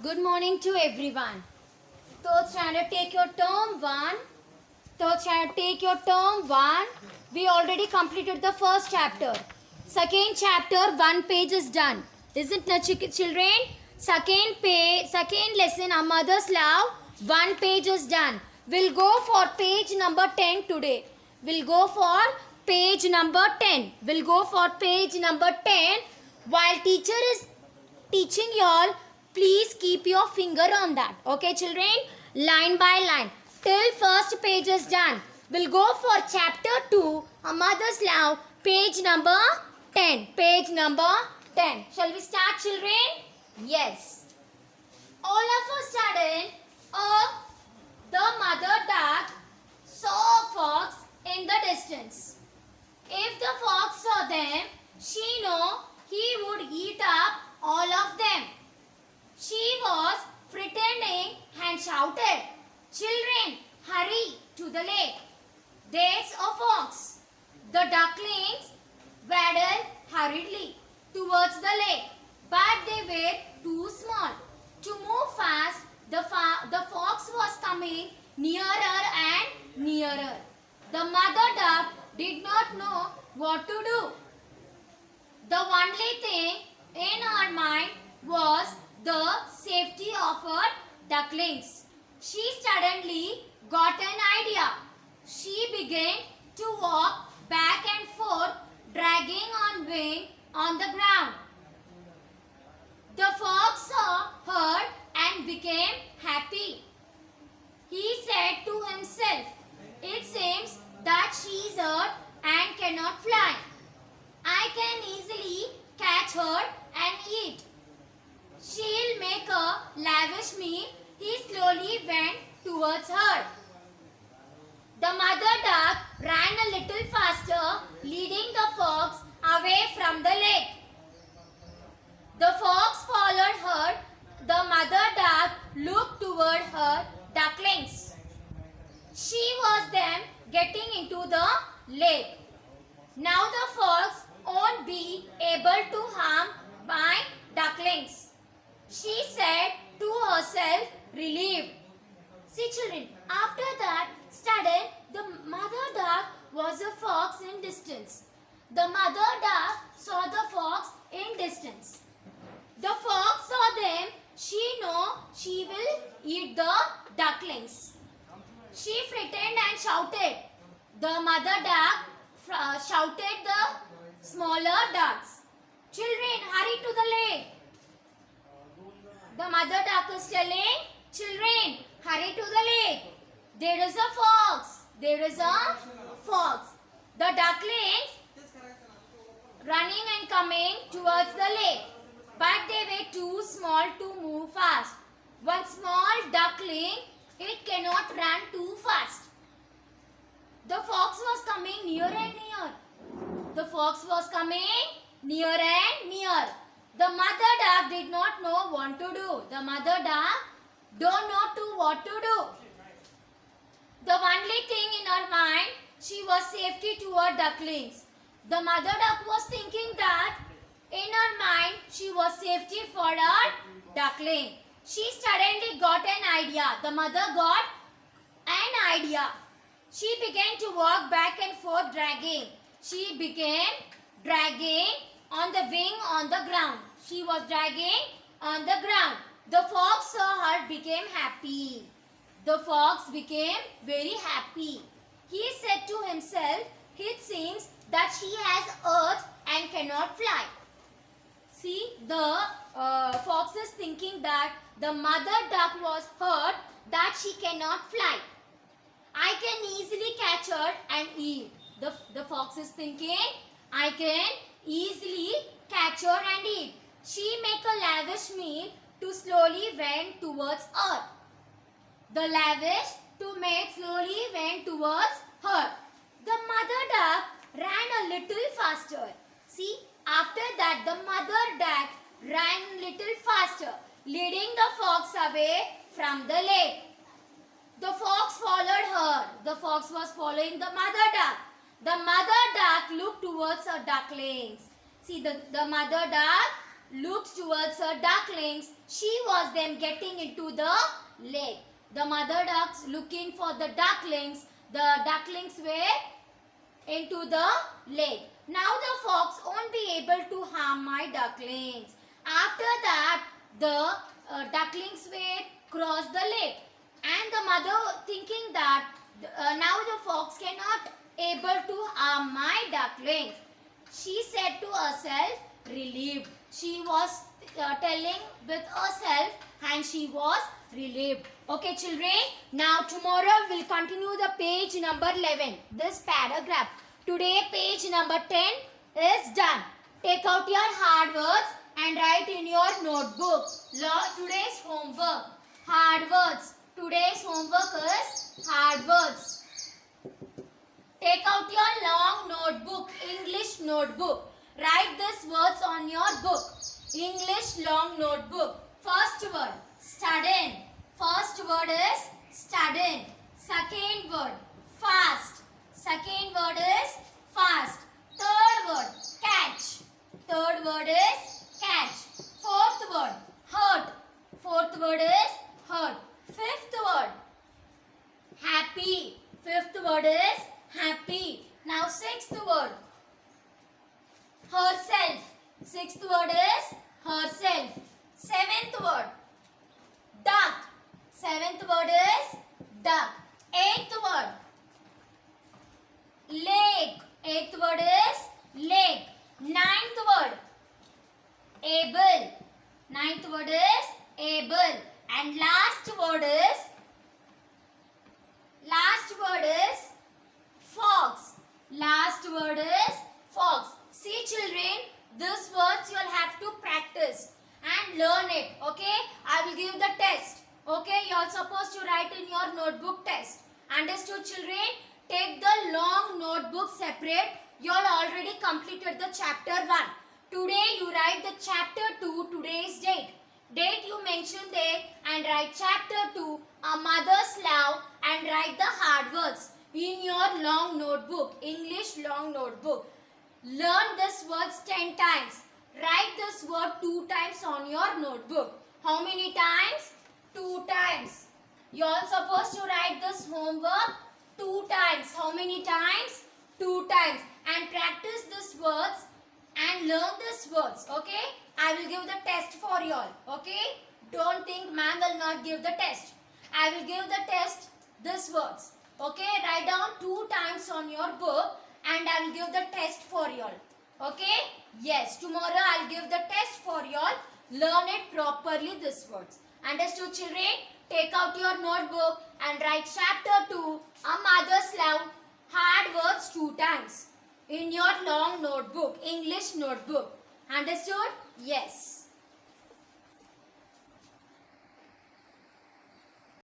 Good morning to everyone. Third standard, take your term 1. Third standard, take your term 1. We already completed the first chapter. Second chapter, one page is done. Isn't it, children? Second lesson, A Mother's Love, one page is done. We'll go for page number 10 today. We'll go for page number 10. We'll go for page number 10. While teacher is teaching y'all, please keep your finger on that. Okay, children? Line by line. Till first page is done. We'll go for chapter 2, A Mother's Love, page number 10. Page number 10. Shall we start, children? Yes. All of a sudden, the mother duck saw a fox in the distance. If the fox saw them, she knew he would eat up all of them. She was pretending and shouted, "Children, hurry to the lake. There's a fox." The ducklings waddled hurriedly towards the lake, but they were too small to move fast. The fox was coming nearer and nearer. The mother duck did not know what to do. The only thing in her mind was the safety of her ducklings. She suddenly got an idea. She began to walk back and forth, dragging on wing on the ground. The fox saw her and became happy. He said to himself, "It seems that she is hurt and cannot fly. I can easily catch her and eat. She'll make a lavish meal." He slowly went towards her. The mother duck ran a little faster, leading the fox away from the lake. The fox followed her. The mother duck looked toward her ducklings. She was them getting into the lake. Now the fox won't be able to harm my ducklings, she said to herself, relieved. See, children, after that, studied, the mother duck was a fox in distance. The mother duck saw the fox in distance. The fox saw them. She knew she will eat the ducklings. She fretted and shouted. The mother duck shouted the smaller ducks, "Children, hurry to the lake." The mother duck is telling, "Children, hurry to the lake. There is a fox. There is a fox." The ducklings running and coming towards the lake, but they were too small to move fast. One small duckling, it cannot run too fast. The fox was coming near and near. The fox was coming near and near. The mother duck did not know what to do. The mother duck don't know what to do. The only thing in her mind, she was safety to her ducklings. The mother duck was thinking that in her mind, she was safety for her duckling. She suddenly got an idea. The mother got an idea. She began to walk back and forth dragging. She began dragging on the wing on the ground. She was dragging on the ground. The fox saw her, became happy. The fox became very happy. He said to himself, "It seems that she has earth and cannot fly." See, the fox is thinking that the mother duck was hurt, that she cannot fly. I can easily catch her and eat. The fox is thinking, I can easily catch her and eat. She make a lavish meal to slowly went towards her. The lavish to make slowly went towards her. The mother duck ran a little faster. See, after that the mother duck ran a little faster, leading the fox away from the lake. The fox followed her. The fox was following the mother duck. The mother duck looked towards her ducklings. See, the mother duck looked towards her ducklings. She was them getting into the lake. The mother ducks looking for the ducklings. The ducklings were into the lake. Now the fox won't be able to harm my ducklings. After that, the ducklings were crossed the lake, and the mother thinking that now the fox cannot able to harm my ducklings. She said to herself, relieved. She was telling with herself, and she was relieved. Okay, children. Now tomorrow we'll continue the page number 11. This paragraph. Today page number 10 is done. Take out your hard words and write in your notebook. Today's homework. Hard words. Today's homework is hard words. Take out your long notebook, English notebook. Write these words on your book. English long notebook. First word, sudden. First word is sudden. Second word, fast. Second word is fast. Third word, catch. Third word is catch. Fourth word, hurt. Fourth word is hurt. Fifth word, happy. Fifth word is happy. Now sixth word, herself. Sixth word is herself. Seventh word, duck. Seventh word is duck. Eighth word, lake. Eighth word is lake. Ninth word, able. Ninth word is able. And last word is fox. Last word is fox. See children, these words you will have to practice and learn it. Okay, I will give the test. Okay, you are supposed to write in your notebook test. Understood children? Take the long notebook separate. You all already completed the chapter 1. Today you write the chapter 2, today's date. Date you mention there and write chapter 2, a mother's love, and write the hard words in your long notebook, English long notebook. Learn these words 10 times. Write this word 2 times on your notebook. How many times? 2 times. You are supposed to write this homework 2 times. How many times? 2 times. And practice these words and learn these words. Okay? I will give the test for you all. Okay? Don't think ma'am will not give the test. I will give the test these words. Okay? Write down 2 times on your book and I will give the test for you all. Okay? Yes. Tomorrow I will give the test for you all. Learn it properly these words. Understood children? Take out your notebook and write chapter 2, a mother's love, hard words 2 times in your long notebook, English notebook. Understood? Yes.